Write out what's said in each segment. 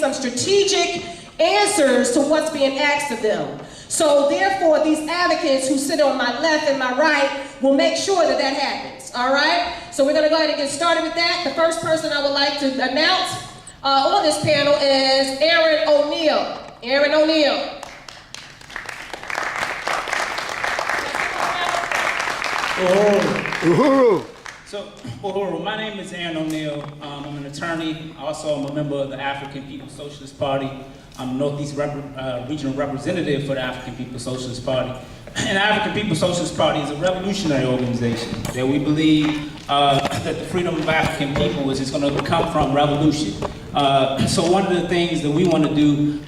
some strategic answers to what's being asked of them. So therefore, these advocates who sit on my left and my right will make sure that that happens, all right? So we're gonna go ahead and get started with that. The first person I would like to announce on this panel is Aaron O'Neill. Aaron O'Neill. Uhuru. So, Uhuru, my name is Aaron O'Neill. I'm an attorney. Also, I'm a member of the African People's Socialist Party. I'm Northeast Regional Representative for the African People's Socialist Party. And the African People's Socialist Party is a revolutionary organization that we believe that the freedom of African people is going to come from revolution. So one of the things that we want to do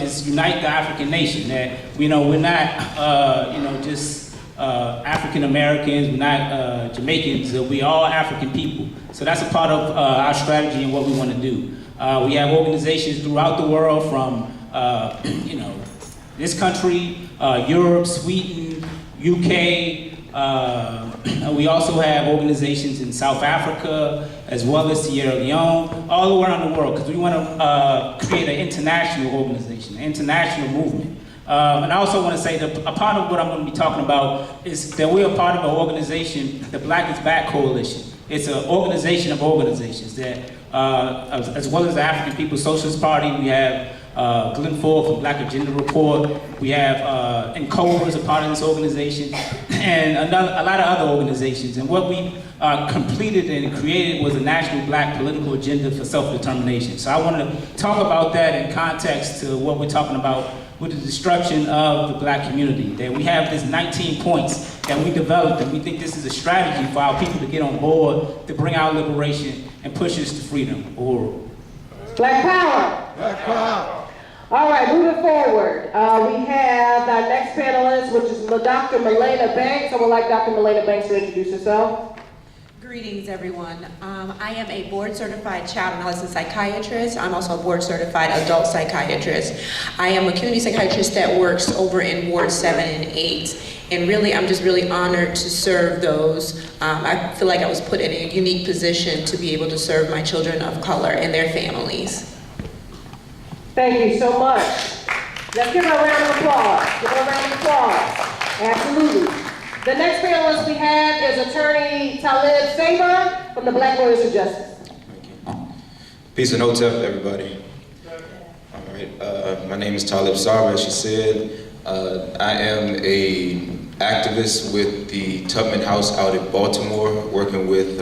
is unite the African nation. That we're not just African Americans, we're not Jamaicans. We all African people. So that's a part of our strategy and what we want to do. We have organizations throughout the world from this country, Europe, Sweden, UK. We also have organizations in South Africa, as well as Sierra Leone, all around the world, because we want to create an international organization, an international movement. And I also want to say that a part of what I'm going to be talking about is that we're a part of an organization, the Black is Back Coalition. It's an organization of organizations that, as well as the African People's Socialist Party, we have Glenn Ford from Black Agenda Report. We have NCOBRA as a part of this organization, and a lot of other organizations. And what we completed and created was a national Black political agenda for self-determination. So I want to talk about that in context to what we're talking about with the destruction of the Black community. That we have this 19 points that we developed, and we think this is a strategy for our people to get on board, to bring our liberation and push us to freedom. Or Black Power. Black power. All right, moving forward, we have our next panelist, which is Dr. Milena Banks. I would like Dr. Milena Banks to introduce herself. Greetings, everyone. I am a board-certified child and adolescent psychiatrist. I'm also a board-certified adult psychiatrist. I am a community psychiatrist that works over in Ward 7 and 8. And really, I'm just really honored to serve those. I feel like I was put in a unique position to be able to serve my children of color and their families. Thank you so much. Let's give her a round of applause. Give her a round of applause. Absolutely. The next panelist we have is attorney Talib Saber from the Black Lawyers for Justice. Peace and hotep, everybody. All right, my name is Talib Saber, as she said. I am a activist with the Tubman House out in Baltimore, working with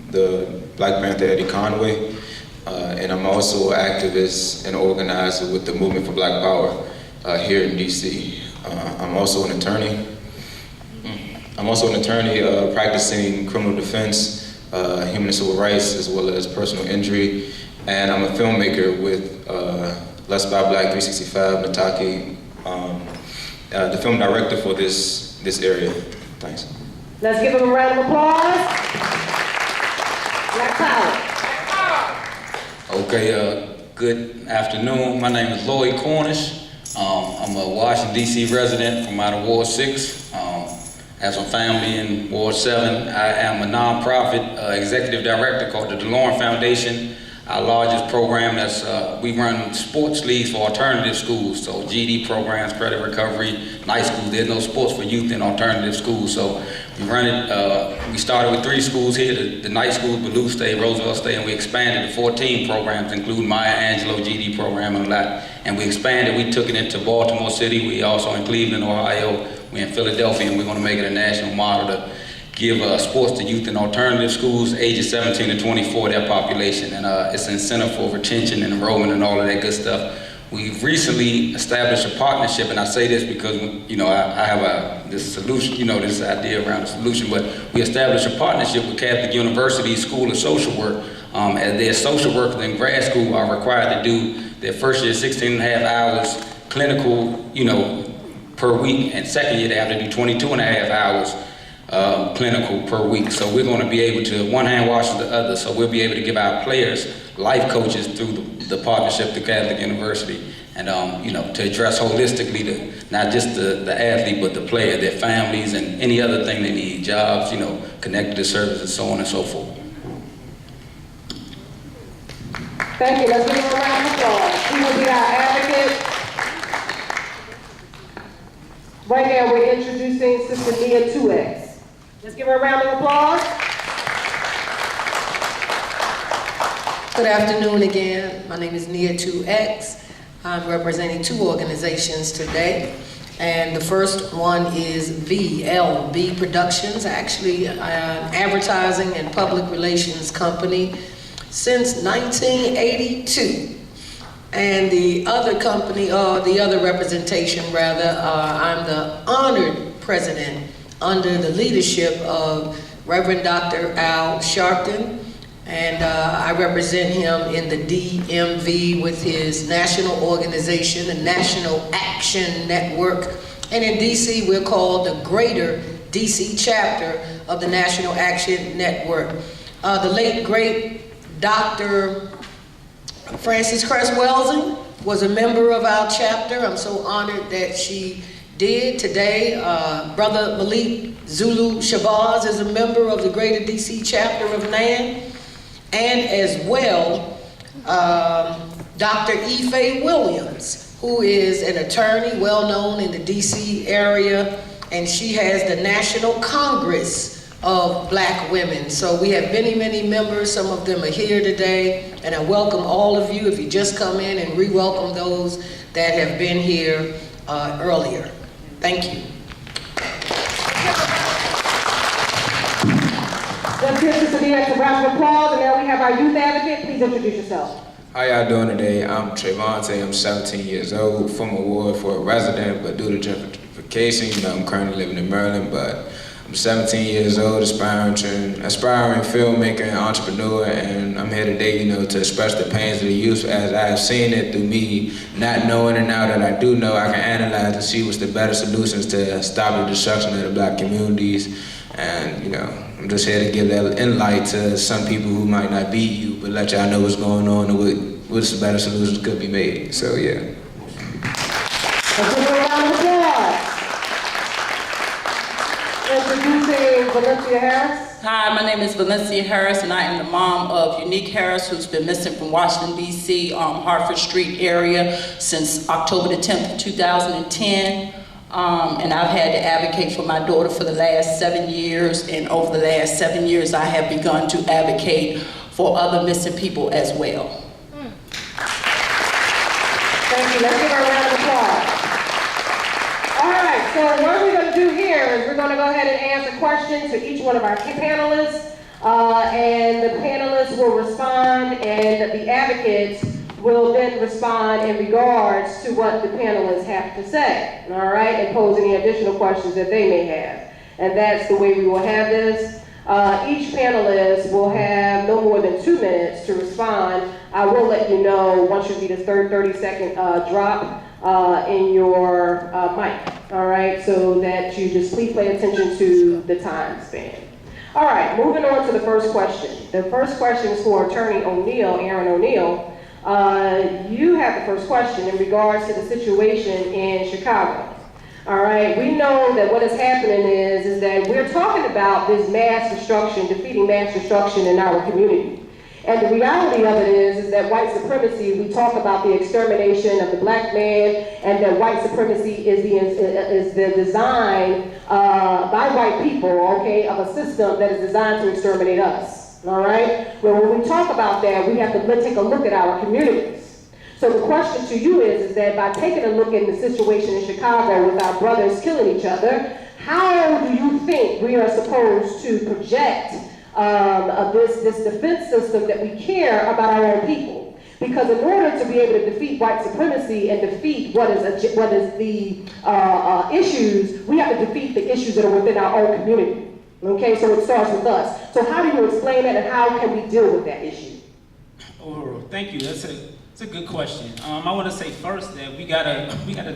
the Black Panther Eddie Conway. And I'm also an activist and organizer with the Movement for Black Power here in DC. I'm also an attorney. Practicing criminal defense, human and civil rights, as well as personal injury. And I'm a filmmaker with Let's Buy Black 365, Nataki, the film director for this area. Thanks. Let's give him a round of applause. Black Power. Okay, good afternoon. My name is Lloyd Cornish. I'm a Washington, D.C. resident from out of Ward 6. Have some family in Ward 7. I am a nonprofit executive director called the DeLorme Foundation. Our largest program is we run sports leagues for alternative schools. So GD programs, credit recovery, night schools. There's no sports for youth in alternative schools. So we run it, we started with 3 schools here, the night schools, Ballou State, Roosevelt State, and we expanded to 14 programs, including Maya Angelou GD program and a lot. And we expanded, we took it into Baltimore City. We also in Cleveland, Ohio. We're in Philadelphia, and we're going to make it a national model to give sports to youth in alternative schools, ages 17 to 24, their population. And it's an incentive for retention and enrollment and all of that good stuff. We've recently established a partnership, and I say this because, I have this solution, this idea around a solution, but we established a partnership with Catholic University School of Social Work, as their social workers in grad school are required to do their first year 16 and a half hours clinical, per week, and second year they have to do 22 and a half hours clinical per week. So we're going to be able to, one hand washes the other, so we'll be able to give our players life coaches through the partnership to Catholic University, and to address holistically not just the athlete, but the player, their families, and any other thing they need, jobs, connected to services, so on and so forth. Thank you. Let's give him a round of applause. He will be our advocate. Right now, we're introducing Sister Nia 2X. Let's give her a round of applause. Good afternoon again. My name is Nia 2X. I'm representing two organizations today. And the first one is VLB Productions, actually an advertising and public relations company since 1982. And the other company, or the other representation rather, I'm the honored president under the leadership of Reverend Dr. Al Sharpton. And I represent him in the DMV with his national organization, the National Action Network. And in DC, we're called the Greater DC Chapter of the National Action Network. The late, great Dr. Frances Cress Welsing was a member of our chapter. I'm so honored that she did today. Brother Malik Zulu Shabazz is a member of the Greater DC Chapter of NAN. And as well, Dr. Ife Williams, who is an attorney well known in the DC area, and she has the National Congress of Black Women. So we have many, many members. Some of them are here today, and I welcome all of you if you just come in, and re-welcome those that have been here earlier. Thank you. Let's give Sister Nia a round of applause, and now we have our youth advocate. Please introduce yourself. How y'all doing today? I'm Trayvonte. I'm 17 years old, from a Ward 4 resident, but due to gentrification, I'm currently living in Maryland, but I'm 17 years old, aspiring filmmaker and entrepreneur, and I'm here today, to express the pains of the youth as I have seen it through me not knowing, and now that I do know, I can analyze and see what's the better solutions to stop the destruction of the Black communities. And, I'm just here to give that insight to some people who might not be you, but let y'all know what's going on and what's the better solutions could be made. So, yeah. Let's give her a round of applause. Introducing Valencia Harris. Hi, my name is Valencia Harris, and I am the mom of Unique Harris, who's been missing from Washington, D.C., Hartford Street area since October the 10th of 2010. And I've had to advocate for my daughter for the last 7 years, and over the last 7 years, I have begun to advocate for other missing people as well. Thank you. Let's give her a round of applause. All right, so what we're going to do here is we're going to go ahead and answer questions to each one of our panelists, and the panelists will respond, and the advocates will then respond in regards to what the panelists have to say, all right, and pose any additional questions that they may have. And that's the way we will have this. Each panelist will have no more than 2 minutes to respond. I will let you know once you see this third 30-second drop in your mic, all right, so that you just please pay attention to the time span. All right, moving on to the first question. The first question is for Attorney O'Neill, Aaron O'Neill. You have the first question in regards to the situation in Chicago. All right, we know that what is happening is that we're talking about this mass destruction, defeating mass destruction in our community. And the reality of it is that white supremacy, we talk about the extermination of the Black man, and that white supremacy is the design by white people, okay, of a system that is designed to exterminate us. All right? Well, when we talk about that, we have to take a look at our communities. So the question to you is that by taking a look at the situation in Chicago with our brothers killing each other, how do you think we are supposed to project this defense system that we care about our own people? Because in order to be able to defeat white supremacy and defeat what is the issues, we have to defeat the issues that are within our own community. Okay, so it starts with us. So how do you explain that, and how can we deal with that issue? Oh, thank you. That's a good question. I want to say first that we gotta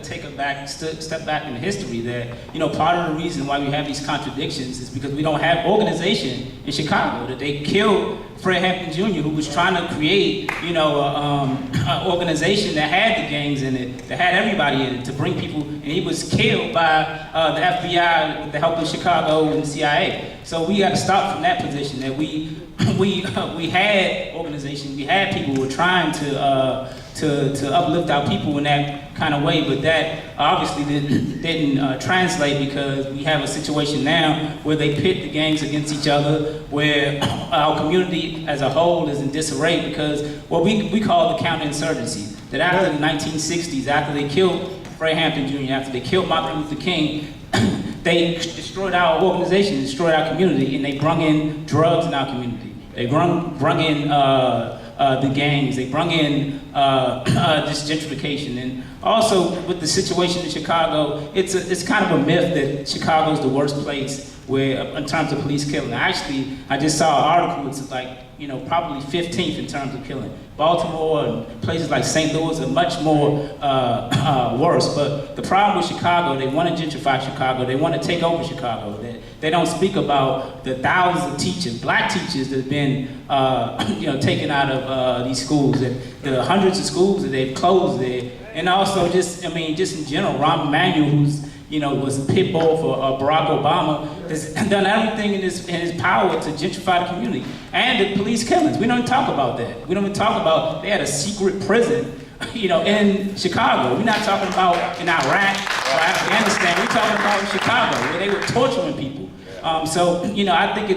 take a step back in history. That part of the reason why we have these contradictions is because we don't have organization in Chicago. That they killed Fred Hampton Jr., who was trying to create an organization that had the gangs in it, that had everybody in it, to bring people, and he was killed by the FBI with the help of Chicago and the CIA. So we got to stop from that position, that we we had organizations, we had people who were trying to uplift our people in that kind of way, but that obviously didn't translate, because we have a situation now where they pit the gangs against each other, where our community as a whole is in disarray because what we call the counterinsurgency. That after the 1960s, after they killed Fred Hampton Jr., after they killed Martin Luther King, they destroyed our organization, destroyed our community, and they brung in drugs in our community. They brung in the gangs. They brung in this gentrification. And also with the situation in Chicago, it's kind of a myth that Chicago is the worst place where, in terms of police killing. Actually, I just saw an article. It's like, probably 15th in terms of killing. Baltimore and places like St. Louis are much more worse. But the problem with Chicago, they want to gentrify Chicago. They want to take over Chicago. They don't speak about the thousands of teachers, black teachers that have been taken out of these schools, the hundreds of schools that they've closed there. And also just in general, Rahm Emanuel, who's was a pit bull for Barack Obama, has done everything in his power to gentrify the community. And the police killings, we don't even talk about that. We don't even talk about, they had a secret prison, in Chicago. We're not talking about in Iraq or Afghanistan, we're talking about in Chicago, where they were torturing people. I think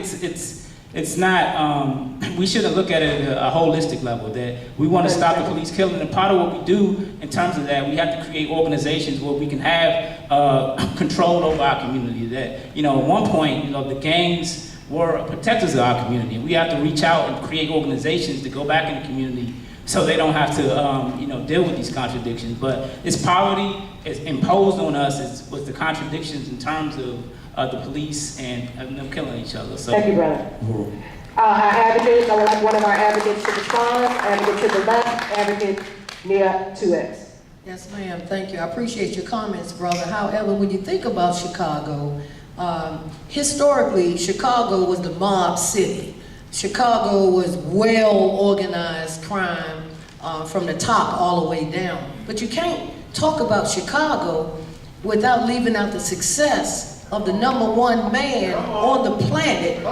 it's not, we shouldn't look at it at a holistic level, that we want to stop the police killing. And part of what we do in terms of that, we have to create organizations where we can have control over our community. That, at one point, the gangs were protectors of our community. We have to reach out and create organizations to go back in the community so they don't have to, deal with these contradictions. But it's poverty, it's imposed on us with the contradictions in terms of the police and them killing each other. So, thank you, brother. Our advocates, I would like one of our advocates to respond. Advocate to the left, advocate Nia 2X. Yes, ma'am, thank you. I appreciate your comments, brother. However, when you think about Chicago, historically, Chicago was the mob city. Chicago was well-organized crime from the top all the way down. But you can't talk about Chicago without leaving out the success of the #1 man on the planet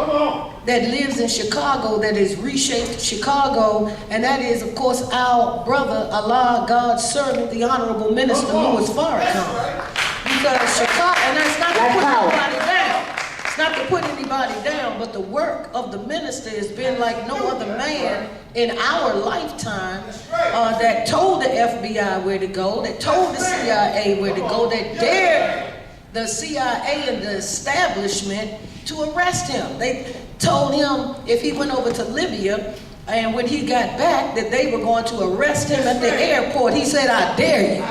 that lives in Chicago, that has reshaped Chicago, and that is, of course, our brother, Allah, God's servant, the Honorable Minister Louis Farrakhan. Because Chicago, and that's not to put anybody down. It's not to put anybody down, but the work of the minister has been like no other man in our lifetime that told the FBI where to go, that told the CIA where to go, that dared the CIA and the establishment to arrest him. They told him if he went over to Libya, and when he got back, that they were going to arrest him at the airport. He said, "I dare you."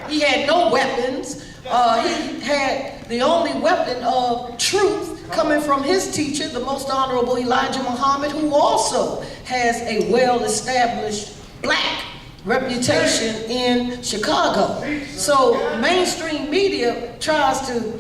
He had no weapons. He had the only weapon of truth coming from his teacher, the Most Honorable Elijah Muhammad, who also has a well-established black reputation in Chicago. So mainstream media tries to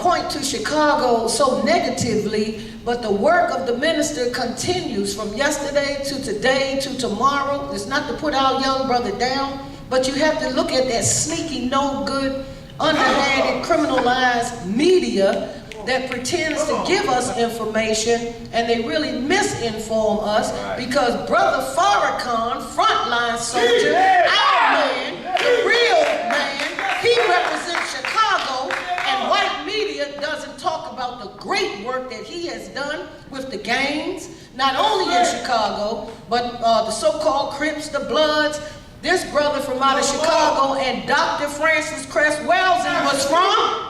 point to Chicago so negatively, but the work of the minister continues from yesterday to today to tomorrow. It's not to put our young brother down, but you have to look at that sneaky, no good, underhanded, criminalized media that pretends to give us information, and they really misinform us, because Brother Farrakhan, frontline soldier, our man, the real man, he represents Chicago, and white media doesn't talk about the great work that he has done with the gangs, not only in Chicago, but the so-called Crips, the Bloods. This brother from out of Chicago, and Dr. Francis Cress Welsing was from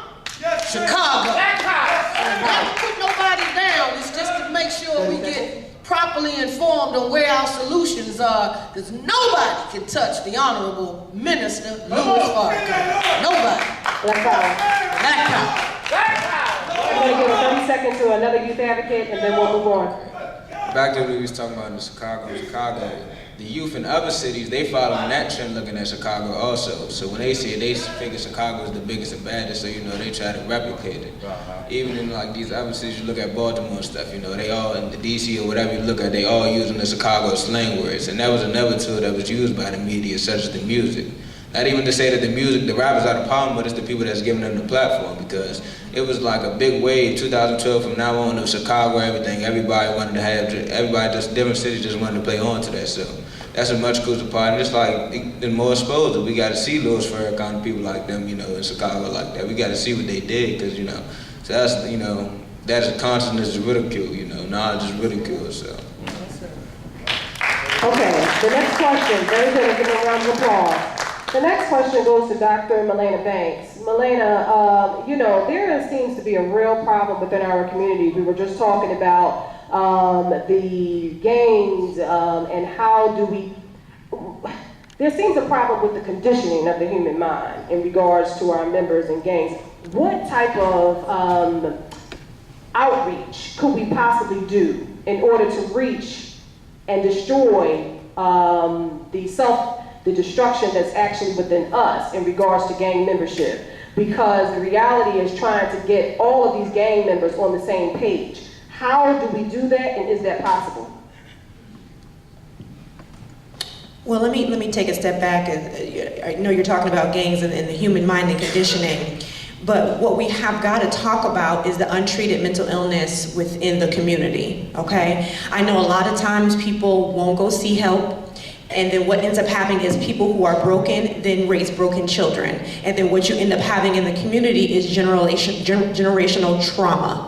Chicago. Not to put nobody down, it's just to make sure we get properly informed on where our solutions are, because nobody can touch the Honorable Minister Louis Farrakhan. Nobody. Black power. Black power. I'm going to give 30 seconds to another youth advocate, and then we'll move on. Back to what we was talking about in Chicago, the youth in other cities, they following that trend looking at Chicago also. So when they see it, they figure Chicago is the biggest and baddest, so they try to replicate it. Even in like these other cities, you look at Baltimore and stuff, they all, in the DC or whatever you look at, they all using the Chicago slang words. And that was another tool that was used by the media, such as the music. Not even to say that the rappers are the problem, but it's the people that's giving them the platform, because it was like a big wave. 2012 from now on, of Chicago, everything. Everybody wanted to have, everybody just different cities just wanted to play on to that. So that's a much cooler part. And it's like the more exposure, we got to see Louis Farrakhan, people like them, you know, in Chicago like that. We got to see what they did, because you know, so that's, you know, that's a consciousness of ridicule, you know, knowledge is ridicule. So. Okay, the next question, very good, give a round of applause. The next question goes to Dr. Melena Banks. Melena, you know, there seems to be a real problem within our community. We were just talking about the gangs and how do we, there seems a problem with the conditioning of the human mind in regards to our members in gangs. What type of outreach could we possibly do in order to reach and destroy the destruction that's actually within us in regards to gang membership? Because the reality is trying to get all of these gang members on the same page. How do we do that, and is that possible? Well, let me take a step back. I know you're talking about gangs and the human mind and conditioning, but what we have got to talk about is the untreated mental illness within the community, okay? I know a lot of times people won't go see help, and then what ends up happening is people who are broken then raise broken children, and then what you end up having in the community is generational trauma.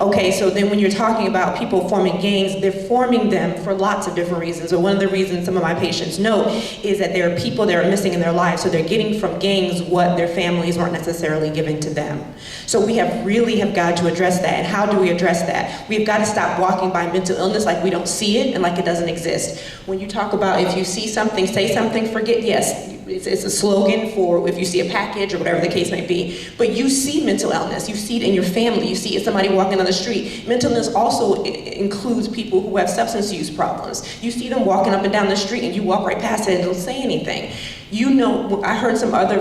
Okay, so then when you're talking about people forming gangs, they're forming them for lots of different reasons. So one of the reasons some of my patients know is that there are people that are missing in their lives, so they're getting from gangs what their families weren't necessarily giving to them. So we really have got to address that. And how do we address that? We've got to stop walking by mental illness like we don't see it and like it doesn't exist. When you talk about if you see something, say something, forget, yes, it's a slogan for if you see a package or whatever the case may be. But you see mental illness, you see it in your family, you see it somebody walking on the street. Mental illness also includes people who have substance use problems. You see them walking up and down the street and you walk right past it and don't say anything. You know, I heard some other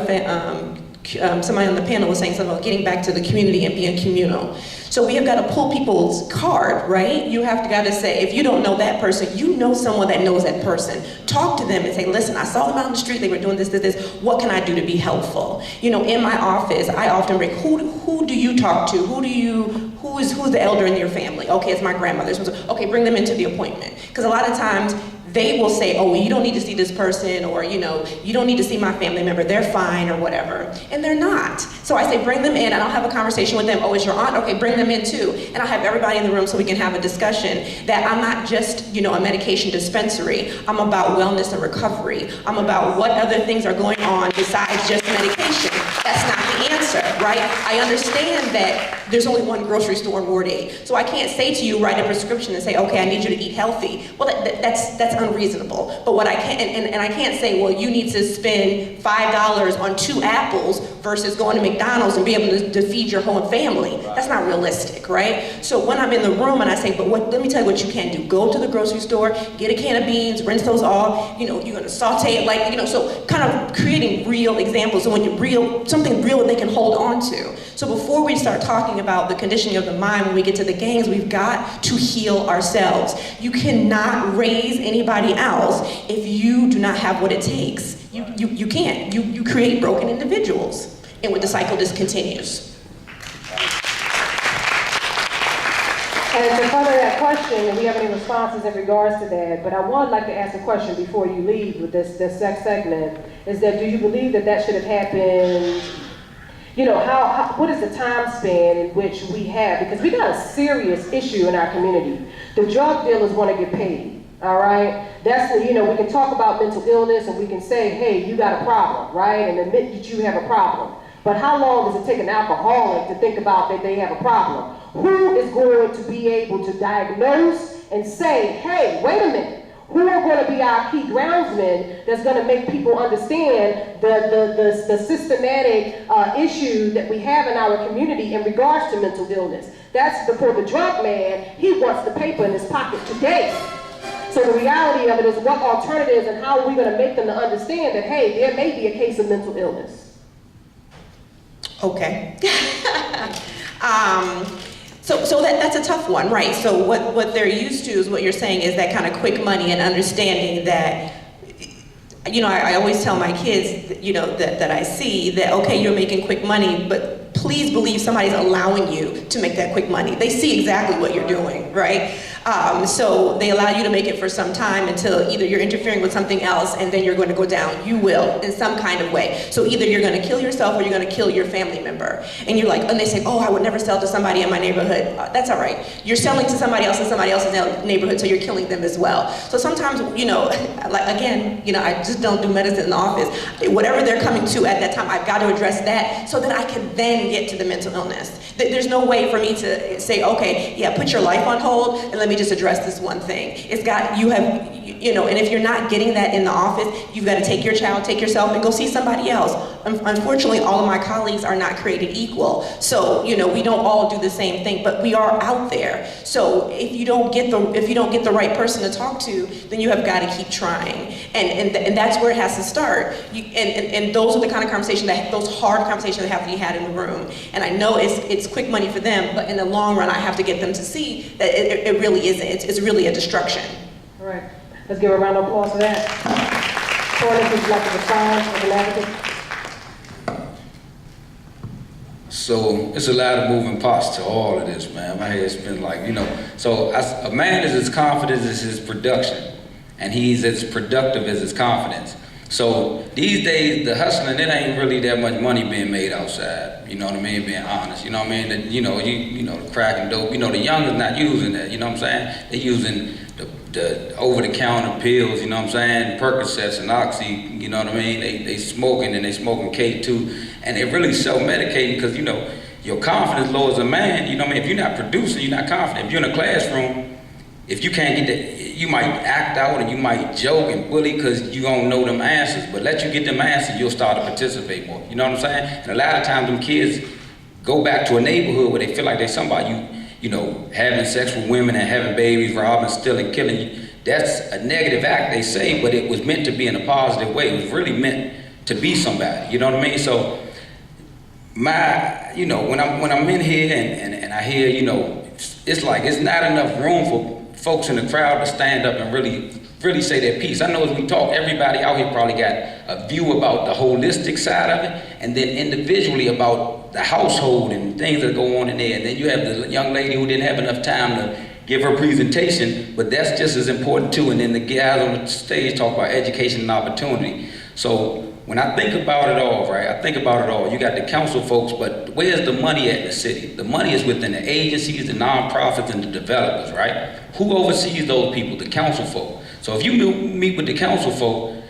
somebody on the panel was saying something about getting back to the community and being communal. So we have got to pull people's card, right? You have got to say, if you don't know that person, you know someone that knows that person. Talk to them and say, listen, I saw them out on the street, they were doing this, this, this. What can I do to be helpful? You know, in my office, I often bring, who do you talk to? Who's the elder in your family? Okay, it's my grandmother. Okay, bring them into the appointment. Because a lot of times, they will say, oh, well, you don't need to see this person, or, you know, you don't need to see my family member, they're fine, or whatever. And they're not. So I say, bring them in, and I'll have a conversation with them. Oh, it's your aunt? Okay, bring them in too. And I'll have everybody in the room so we can have a discussion that I'm not just, you know, a medication dispensary. I'm about wellness and recovery. I'm about what other things are going on besides just medication. That's not the answer, right? I understand that there's only one grocery store in Ward 8. So I can't say to you, write a prescription and say, okay, I need you to eat healthy. Well, that's unreasonable. But what I can't, and I can't say, well, you need to spend $5 on 2 apples versus going to McDonald's and be able to feed your whole family. That's not realistic, right? So when I'm in the room and I say, but let me tell you what you can do. Go to the grocery store, get a can of beans, rinse those off, you know, you're gonna saute it, like, you know, so kind of creating real examples. So when you're something real that they can hold on to. So before we start talking about the conditioning of the mind, when we get to the gangs, we've got to heal ourselves. You cannot raise anybody else if you do not have what it takes. You can't. You create broken individuals, and the cycle just continues. And to further that question, and we have any responses in regards to that, but I would like to ask a question before you leave with this next segment, is that do you believe that should have happened, you know, what is the time span in which we have, because we got a serious issue in our community. The drug dealers want to get paid, all right? That's, you know, we can talk about mental illness and we can say, hey, you got a problem, right? And admit that you have a problem. But how long does it take an alcoholic to think about that they have a problem? Who is going to be able to diagnose and say, hey, wait a minute, who are going to be our key groundsmen that's going to make people understand the systematic issue that we have in our community in regards to mental illness? That's for the drug man, he wants the paper in his pocket today. So the reality of it is what alternatives and how are we going to make them to understand that, hey, there may be a case of mental illness. Okay. So that's a tough one, right? So what they're used to is what you're saying is that kind of quick money and understanding that, you know, I always tell my kids, you know, that I see that, okay, you're making quick money, but please believe somebody's allowing you to make that quick money. They see exactly what you're doing, right? So they allow you to make it for some time until either you're interfering with something else and then you're going to go down. You will, in some kind of way. So either you're going to kill yourself or you're going to kill your family member. And you're like, and they say, oh, I would never sell to somebody in my neighborhood. That's all right. You're selling to somebody else in somebody else's neighborhood, so you're killing them as well. So sometimes, you know, like again, you know, I just don't do medicine in the office. Whatever they're coming to at that time, I've got to address that so that I can then get to the mental illness. There's no way for me to say, okay, yeah, put your life on hold and let me just address this one thing. It's got, you have, you know, and if you're not getting that in the office, you've got to take your child, take yourself, and go see somebody else. Unfortunately, all of my colleagues are not created equal. So, you know, we don't all do the same thing, but we are out there. So if you don't get the right person to talk to, then you have got to keep trying. And that's where it has to start. And those are the kind of conversations those hard conversations that have to be had in the room. And I know it's quick money for them, but in the long run, I have to get them to see that it really isn't. It's really a destruction. All right. Let's give a round of applause for that. Cornish, would you like to respond as an advocate? So it's a lot of moving parts to all of this, man. My head's been like, you know. So a man is as confident as his production, and he's as productive as his confidence. So these days, the hustling, it ain't really that much money being made outside. You know what I mean? Being honest. You know what I mean? You know, the crack and dope. You know, the young is not using that. You know what I'm saying? They're using the over-the-counter pills. You know what I'm saying? Percocets and Oxy. You know what I mean? They smoking, and they smoking K too, and they really self-medicating because, you know, your confidence low as a man. You know what I mean? If you're not producing, you're not confident. If you're in a classroom, if you can't get that, you might act out and you might joke and bully because you don't know them answers. But let you get them answers, you'll start to participate more. You know what I'm saying? And a lot of times them kids go back to a neighborhood where they feel like they're somebody, you know, having sex with women and having babies, robbing, stealing, killing you. That's a negative act, they say, but it was meant to be in a positive way. It was really meant to be somebody. You know what I mean? So you know, when I'm in here and I hear, you know, it's like it's not enough room for folks in the crowd to stand up and really say their piece. I know as we talk, everybody out here probably got a view about the holistic side of it, and then individually about the household and things that go on in there. And then you have the young lady who didn't have enough time to give her presentation, but that's just as important too. And then the guys on the stage talk about education and opportunity. So when I think about it all, right, I think about it all. You got the council folks, but where's the money at in the city? The money is within the agencies, the nonprofits, and the developers, right? Who oversees those people? The council folk. So if you meet with the council folk,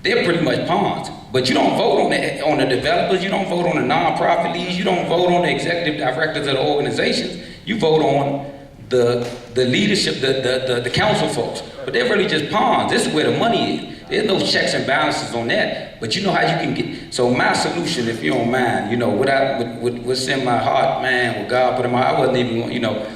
they're pretty much pawns. But you don't vote on the developers, you don't vote on the nonprofit leads, you don't vote on the executive directors of the organizations. You vote on the leadership, the council folks. But they're really just pawns. This is where the money is. There's no checks and balances on that, but you know how you can get. So my solution, if you don't mind, you know, what's in my heart, man, what God put in my heart, I wasn't even, you know,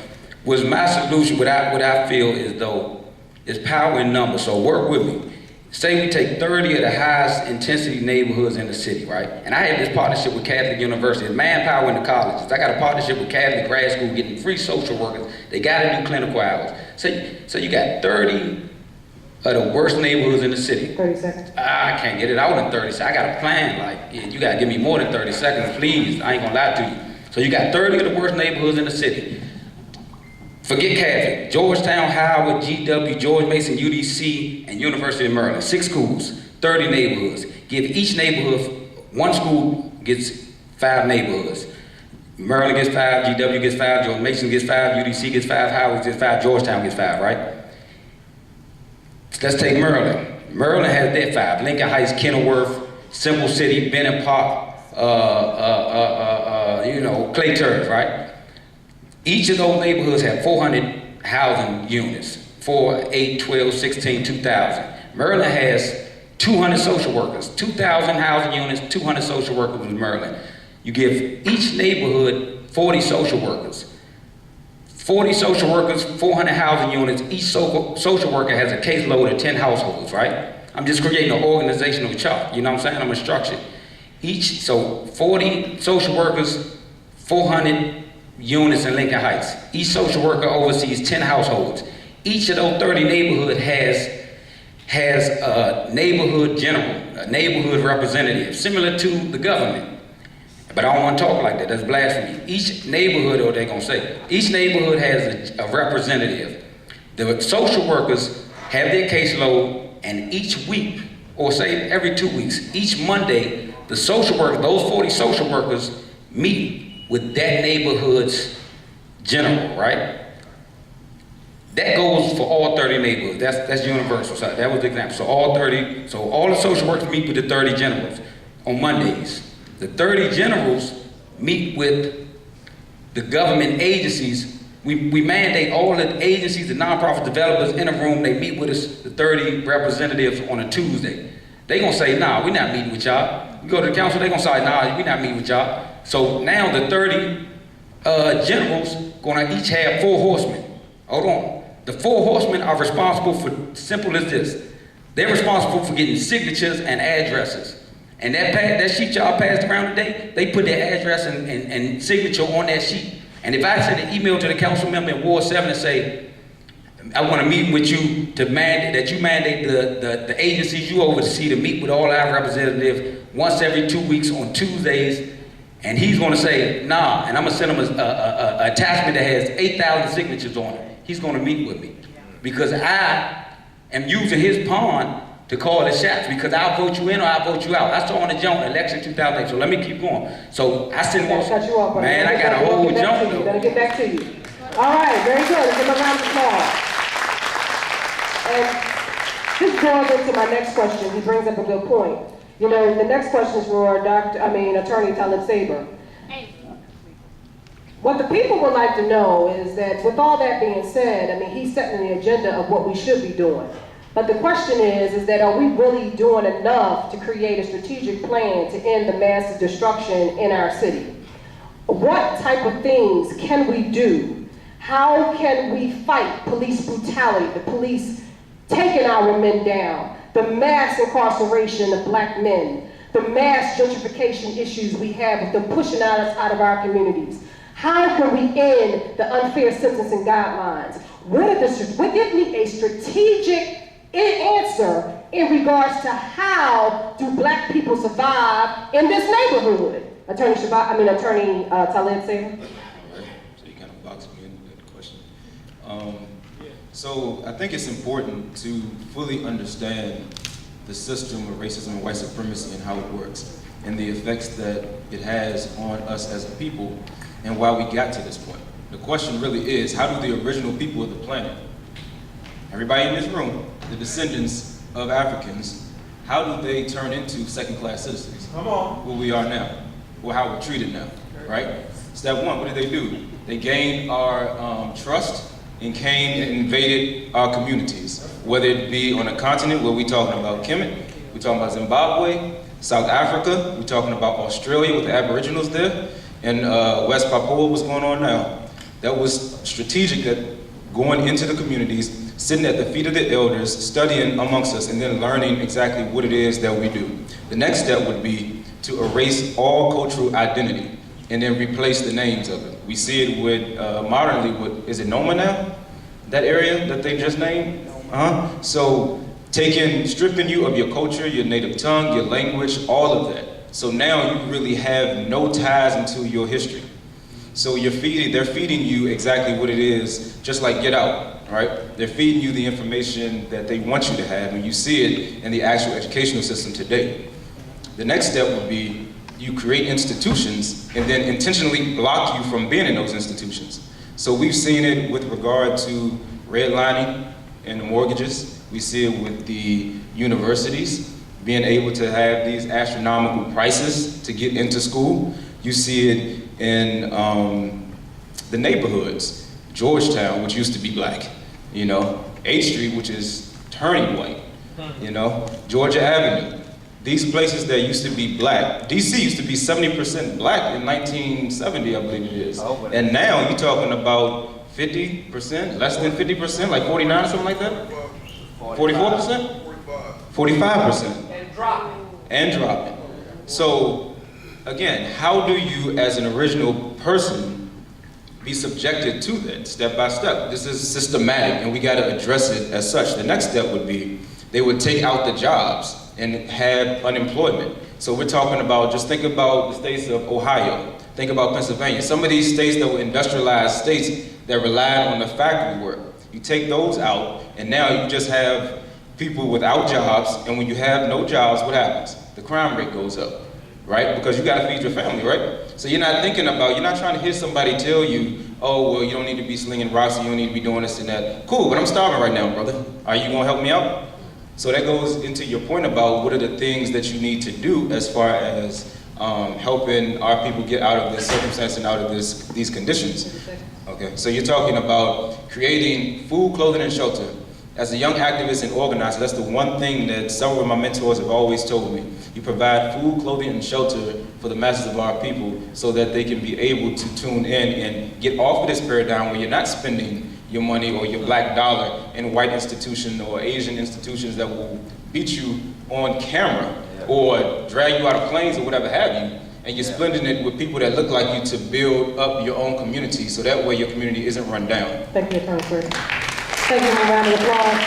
was my solution. What I feel is though is power in numbers. So work with me. Say we take 30 of the highest intensity neighborhoods in the city, right? And I have this partnership with Catholic University. It's manpower in the colleges. I got a partnership with Catholic grad school getting free social workers. They got to do clinical hours. So you got 30 of the worst neighborhoods in the city. 30 seconds. I can't get it out in 30 seconds. I got a plan. Like, you got to give me more than 30 seconds, please. I ain't going to lie to you. So you got 30 of the worst neighborhoods in the city. Forget Catholic. Georgetown, Howard, GW, George Mason, UDC, and University of Maryland. 6 schools, 30 neighborhoods. Give each neighborhood, one school gets 5 neighborhoods. Maryland gets 5, GW gets 5, George Mason gets 5, UDC gets 5, Howard gets 5, Georgetown gets 5, right? Let's take Maryland. Maryland has their 5. Lincoln Heights, Kenilworth, Simple City, Bennett Park, you know, Clay Terrace, right? Each of those neighborhoods have 400 housing units. 4, 8, 12, 16, 2,000. Maryland has 200 social workers. 2,000 housing units, 200 social workers in Maryland. You give each neighborhood 40 social workers. 40 social workers, 400 housing units, each social worker has a caseload of 10 households, right? I'm just creating an organizational chart, you know what I'm saying? I'm a structure. So 40 social workers, 400 units in Lincoln Heights. Each social worker oversees 10 households. Each of those 30 neighborhoods has a neighborhood general, a neighborhood representative, similar to the government. But I don't want to talk like that. That's blasphemy. Each neighborhood, or they're going to say, each neighborhood has a representative. The social workers have their caseload, and each week, or say every 2 weeks, each Monday, the social workers, those 40 social workers, meet with that neighborhood's general, right? That goes for all 30 neighborhoods. That's universal. So that was the example. So all the social workers meet with the 30 generals on Mondays. The 30 generals meet with the government agencies. We mandate all the agencies, the nonprofit developers in a room. They meet with us, the 30 representatives, on a Tuesday. They gonna say, nah, we're not meeting with y'all. You go to the council, they gonna say, nah, we're not meeting with y'all. So now the 30 generals gonna each have 4 horsemen. Hold on. The 4 horsemen are responsible for, simple as this, they're responsible for getting signatures and addresses. And that sheet y'all passed around today, they put their address and signature on that sheet. And if I send an email to the council member in Ward 7 and say, I want to meet with you to mandate the agencies you oversee to meet with all our representatives once every 2 weeks on Tuesdays, and he's going to say, nah, and I'm going to send him an attachment that has 8,000 signatures on it. He's going to meet with me because I am using his pawn to call the shots, because I'll vote you in or I'll vote you out. I saw on the jump election 2008, so let me keep going. So I send one, man, I got a whole jump though. Gotta get back to you. All right, very good. Let's give him a round of applause. And this goes into my next question. He brings up a good point. You know, the next question is for Attorney Talib Saber. What the people would like to know is that with all that being said, I mean, he's setting the agenda of what we should be doing. But the question is that are we really doing enough to create a strategic plan to end the massive destruction in our city? What type of things can we do? How can we fight police brutality, the police taking our men down, the mass incarceration of black men, the mass gentrification issues we have with them pushing us out of our communities? How can we end the unfair sentencing guidelines? Give me a strategic answer in regards to how do black people survive in this neighborhood. Attorney Talib Saber. So you kind of boxed me into that question. So I think it's important to fully understand the system of racism and white supremacy and how it works and the effects that it has on us as a people and why we got to this point. The question really is, how do the original people of the planet, everybody in this room, the descendants of Africans, how do they turn into second-class citizens? Come on. Who we are now, or how we're treated now, right? Step one, what did they do? They gained our trust and came and invaded our communities, whether it be on a continent where we're talking about Kemet, we're talking about Zimbabwe, South Africa, we're talking about Australia with the Aboriginals there, and West Papua, what's going on now. That was strategic, that going into the communities, sitting at the feet of the elders, studying amongst us, and then learning exactly what it is that we do. The next step would be to erase all cultural identity and then replace the names of it. We see it with, modernly, with, is it Noma now? That area that they just named? So stripping you of your culture, your native tongue, your language, all of that. So now you really have no ties into your history. So they're feeding you exactly what it is, just like Get Out, right? They're feeding you the information that they want you to have, and you see it in the actual educational system today. The next step would be you create institutions and then intentionally block you from being in those institutions. So we've seen it with regard to redlining and the mortgages. We see it with the universities being able to have these astronomical prices to get into school. You see it in the neighborhoods. Georgetown, which used to be black, you know, 8th Street, which is turning white, you know, Georgia Avenue. These places that used to be black, DC used to be 70% black in 1970, I believe it is. And now you're talking about 50%, less than 50%, like 49 or something like that? 44%? 45%. And dropping. So, again, how do you, as an original person, be subjected to that step by step? This is systematic, and we got to address it as such. The next step would be they would take out the jobs and have unemployment. So we're talking about, just think about the states of Ohio, think about Pennsylvania. Some of these states that were industrialized states that relied on the factory work. You take those out, and now you just have people without jobs, and when you have no jobs, what happens? The crime rate goes up, right? Because you gotta feed your family, right? So you're not thinking about, you're not trying to hear somebody tell you, oh, well, you don't need to be slinging rocks, you don't need to be doing this and that. Cool, but I'm starving right now, brother. Are you gonna help me out? So that goes into your point about what are the things that you need to do as far as helping our people get out of this circumstance and out of these conditions. Okay, so you're talking about creating food, clothing, and shelter. As a young activist and organizer, that's the one thing that several of my mentors have always told me. You provide food, clothing, and shelter for the masses of our people so that they can be able to tune in and get off of this paradigm where you're not spending your money or your black dollar in white institutions or Asian institutions that will beat you on camera or drag you out of planes or whatever have you, and you're spending it with people that look like you to build up your own community so that way your community isn't run down. Thank you, Attorney. Thank you for a round of applause.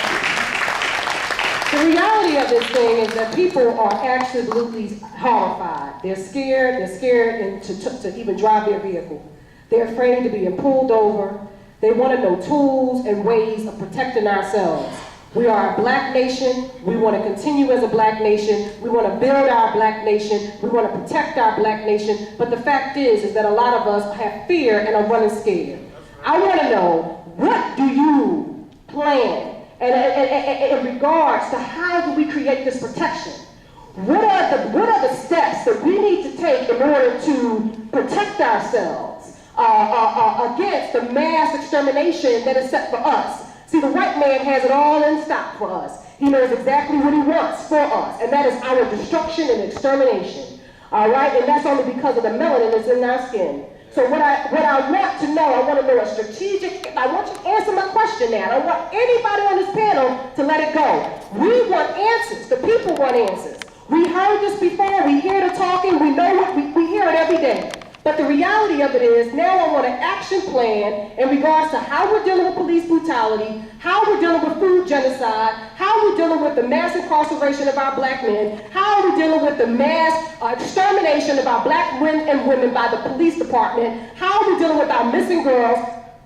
The reality of this thing is that people are absolutely horrified. They're scared and to even drive their vehicle. They're afraid of being pulled over. They want to know tools and ways of protecting ourselves. We are a black nation. We want to continue as a black nation. We want to build our black nation. We want to protect our black nation. But the fact is that a lot of us have fear and are running scared. I want to know, what do you plan and in regards to how do we create this protection? What are the steps that we need to take in order to protect ourselves against the mass extermination that is set for us? See, the white man has it all in stock for us. He knows exactly what he wants for us, and that is our destruction and extermination. All right, and that's only because of the melanin that's in our skin. So what I want to know, I want to know a strategic, I want you to answer my question now. I don't want anybody on this panel to let it go. We want answers. The people want answers. We heard this before. We hear the talking. We know it. We hear it every day. But the reality of it is, now I want an action plan in regards to how we're dealing with police brutality, how we're dealing with food genocide, how we're dealing with the mass incarceration of our black men, how we're dealing with the mass extermination of our black men and women by the police department, how we're dealing with our missing girls.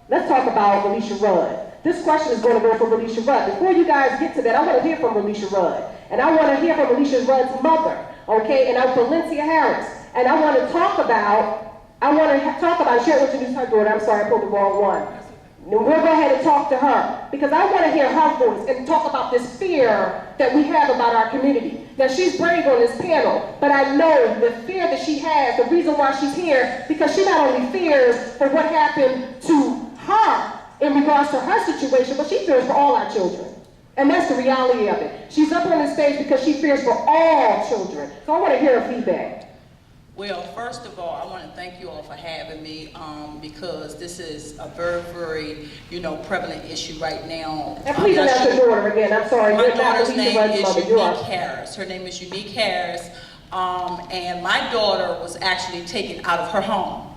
Let's talk about Relisha Rudd. This question is going to go for Relisha Rudd. Before you guys get to that, I want to hear from Relisha Rudd. And I want to hear from Relisha Rudd's mother, okay, and I'm Valencia Harris. And I want to talk about, she introduced her daughter, I'm sorry, I pulled the wrong one. And we'll go ahead and talk to her, because I want to hear her voice and talk about this fear that we have about our community. Now, she's brave on this panel, but I know the fear that she has, the reason why she's here, because she not only fears for what happened to her in regards to her situation, but she fears for all our children. And that's the reality of it. She's up on the stage because she fears for all children. So I want to hear her feedback. Well, first of all, I want to thank you all for having me because this is a very, very, prevalent issue right now. And please announce your daughter again. I'm sorry. My daughter's name is Unique Harris. Her name is Unique Harris. And my daughter was actually taken out of her home.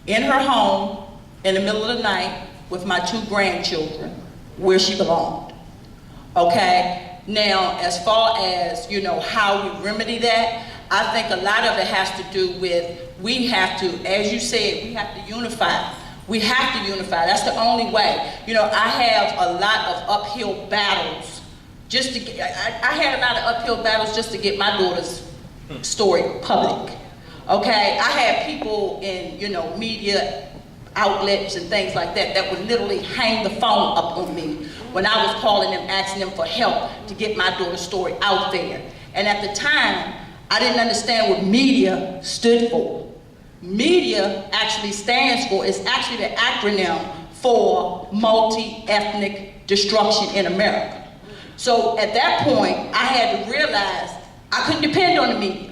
In her home, in the middle of the night, with my 2 grandchildren, where she belonged. Okay? Now, as far as, how we remedy that, I think a lot of it has to do with, we have to, as you said, we have to unify. We have to unify. That's the only way. I have a lot of uphill battles just to get, I had a lot of uphill battles just to get my daughter's story public. Okay? I had people in, media outlets and things like that that would literally hang the phone up on me when I was calling them, asking them for help to get my daughter's story out there. And at the time, I didn't understand what media stood for. Media actually stands for, it's actually the acronym for multi-ethnic destruction in America. So at that point, I had to realize I couldn't depend on the media.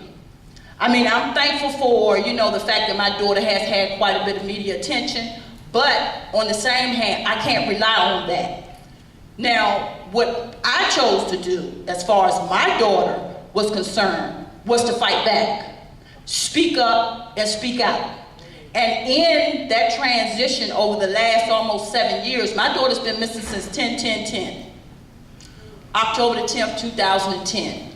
I mean, I'm thankful for, the fact that my daughter has had quite a bit of media attention, but on the same hand, I can't rely on that. Now, what I chose to do, as far as my daughter was concerned, was to fight back, speak up and speak out. And in that transition over the last almost 7 years, my daughter's been missing since 10/10/10. October the 10th, 2010.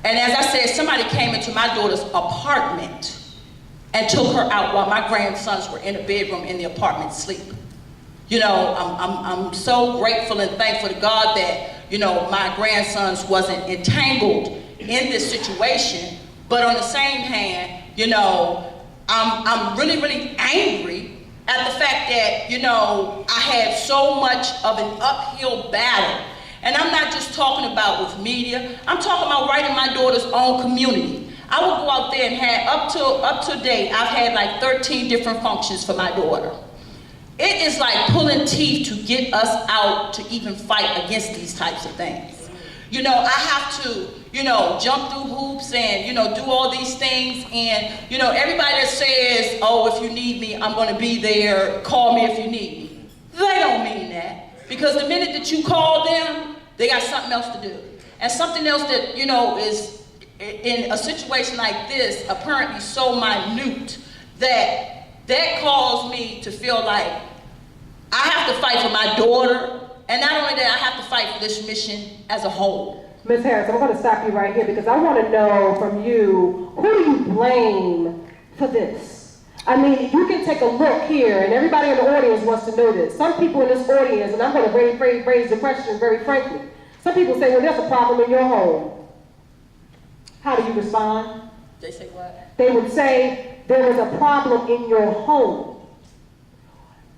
And as I said, somebody came into my daughter's apartment and took her out while my grandsons were in a bedroom in the apartment sleeping. You know, I'm so grateful and thankful to God that, you know, my grandsons wasn't entangled in this situation. But on the same hand, you know, I'm really, really angry at the fact that, you know, I had so much of an uphill battle. And I'm not just talking about with media, I'm talking about right in my daughter's own community. I would go out there and have, up to date, I've had like 13 different functions for my daughter. It is like pulling teeth to get us out to even fight against these types of things. You know, I have to, you know, jump through hoops and, you know, do all these things. And, you know, everybody that says, oh, if you need me, I'm going to be there, call me if you need me. They don't mean that. Because the minute that you call them, they got something else to do. And something else that, you know, is in a situation like this, apparently so minute, that caused me to feel like I have to fight for my daughter, and not only that, I have to fight for this mission as a whole. Ms. Harris, I'm going to stop you right here because I want to know from you, who do you blame for this? I mean, you can take a look here, and everybody in the audience wants to know this. Some people in this audience, and I'm going to raise the question very frankly, some people say, well, there's a problem in your home. How do you respond? They say what? They would say, there is a problem in your home.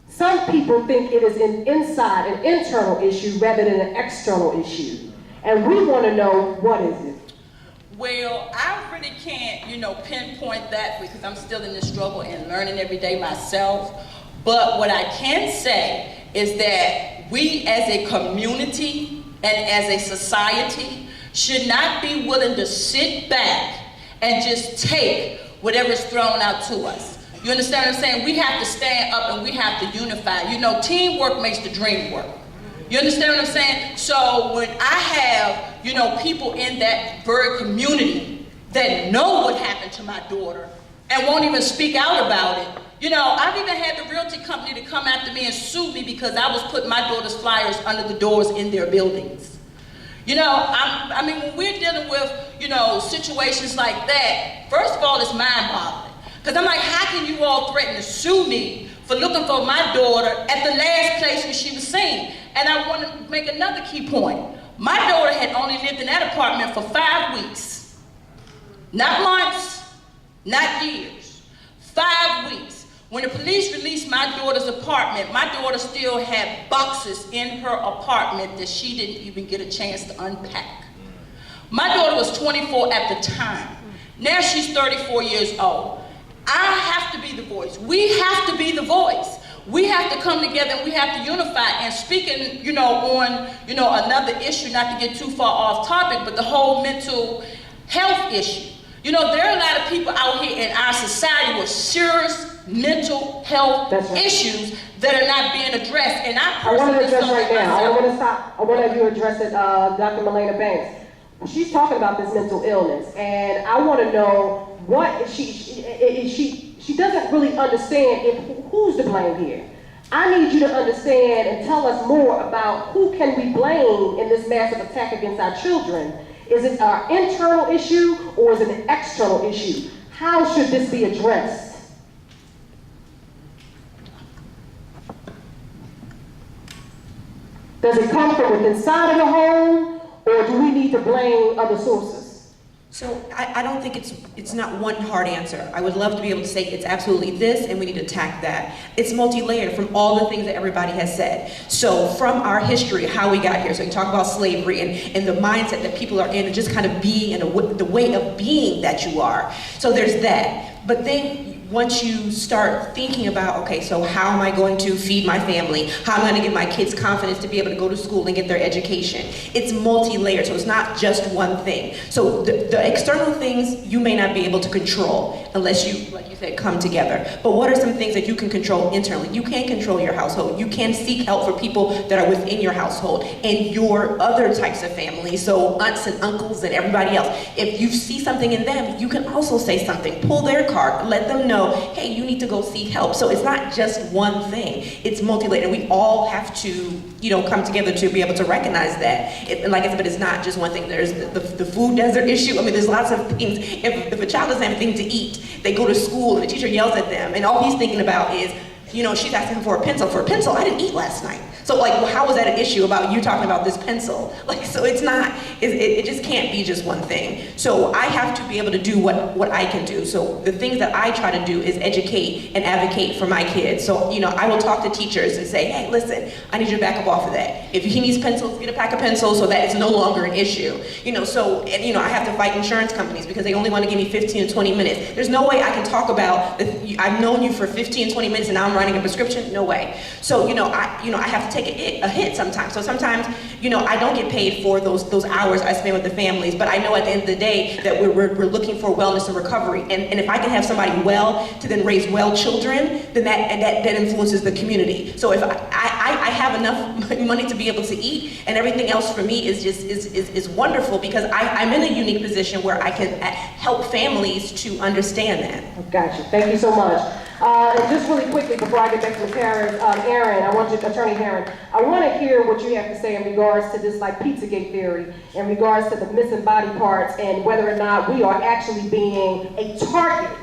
Some people think it is an internal issue rather than an external issue. And we want to know, what is it? Well, I really can't, you know, pinpoint that because I'm still in this struggle and learning every day myself. But what I can say is that we as a community and as a society should not be willing to sit back and just take whatever's thrown out to us. You understand what I'm saying? We have to stand up and we have to unify. You know, teamwork makes the dream work. You understand what I'm saying? So when I have, you know, people in that very community that know what happened to my daughter and won't even speak out about it, you know, I've even had the realty company to come after me and sue me because I was putting my daughter's flyers under the doors in their buildings. You know, I mean, when we're dealing with, you know, situations like that, first of all, it's mind-boggling. Because I'm like, how can you all threaten to sue me for looking for my daughter at the last place where she was seen? And I want to make another key point. My daughter had only lived in that apartment for 5 weeks. Not months, not years. 5 weeks. When the police released my daughter's apartment, my daughter still had boxes in her apartment that she didn't even get a chance to unpack. My daughter was 24 at the time. Now she's 34 years old. I have to be the voice. We have to be the voice. We have to come together and we have to unify. And speaking, you know, on, you know, another issue, not to get too far off topic, but the whole mental health issue. You know, there are a lot of people out here in our society with serious mental health issues that are not being addressed. And I want to address right now. I want to stop. I want to have you address it, Dr. Melena Banks. She's talking about this mental illness, and I want to know what she doesn't really understand who's to blame here. I need you to understand and tell us more about who can we blame in this massive attack against our children. Is it our internal issue or is it an external issue? How should this be addressed? Does it come from within inside of the home, or do we need to blame other sources? So I don't think it's not one hard answer. I would love to be able to say it's absolutely this and we need to attack that. It's multi-layered from all the things that everybody has said. So from our history, how we got here, so you talk about slavery and the mindset that people are in and just kind of being in the way of being that you are. So there's that. But then once you start thinking about, okay, so how am I going to feed my family? How am I going to give my kids confidence to be able to go to school and get their education? It's multi-layered, so it's not just one thing. So the external things you may not be able to control unless you, like you said, come together. But what are some things that you can control internally? You can control your household. You can seek help for people that are within your household and your other types of families, so aunts and uncles and everybody else. If you see something in them, you can also say something. Pull their card, let them know know, hey, you need to go seek help. So it's not just one thing. It's multi-layered. And we all have to, come together to be able to recognize that. And like I said, but it's not just one thing. There's the food desert issue. I mean, there's lots of things. If a child doesn't have anything to eat, they go to school and the teacher yells at them. And all he's thinking about is, she's asking for a pencil. For a pencil, I didn't eat last night. So like, well, how is that an issue about you talking about this pencil? Like, so it's not, it just can't be just one thing. So I have to be able to do what I can do. So the things that I try to do is educate and advocate for my kids. So, I will talk to teachers and say, hey, listen, I need you to back up off of that. If he needs pencils, get a pack of pencils so that it's no longer an issue. I have to fight insurance companies because they only want to give me 15 to 20 minutes. There's no way I can talk about, I've known you for 15, 20 minutes and now I'm writing a prescription. No way. So, I have to take a hit sometimes. So sometimes, I don't get paid for those hours I spend with the families, but I know at the end of the day that we're looking for wellness and recovery. And if I can have somebody well to then raise well children, then that influences the community. So if I have enough money to be able to eat, and everything else for me is wonderful because I'm in a unique position where I can help families to understand that. Gotcha. Thank you so much. And just really quickly before I get back to Ms. Harris, Aaron, Attorney Aaron, I want to hear what you have to say in regards to this Pizzagate theory, in regards to the missing body parts and whether or not we are actually being a target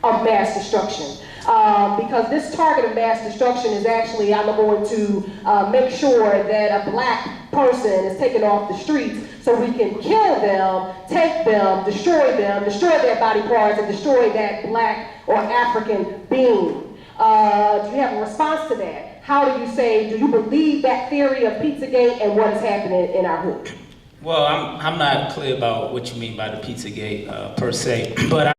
of mass destruction. Because this target of mass destruction is actually, I'm going to make sure that a black person is taken off the streets so we can kill them, take them, destroy their body parts, and destroy that black or African being. Do you have a response to that? How do you believe that theory of Pizzagate and what is happening in our hood? Well, I'm not clear about what you mean by the Pizzagate per se, but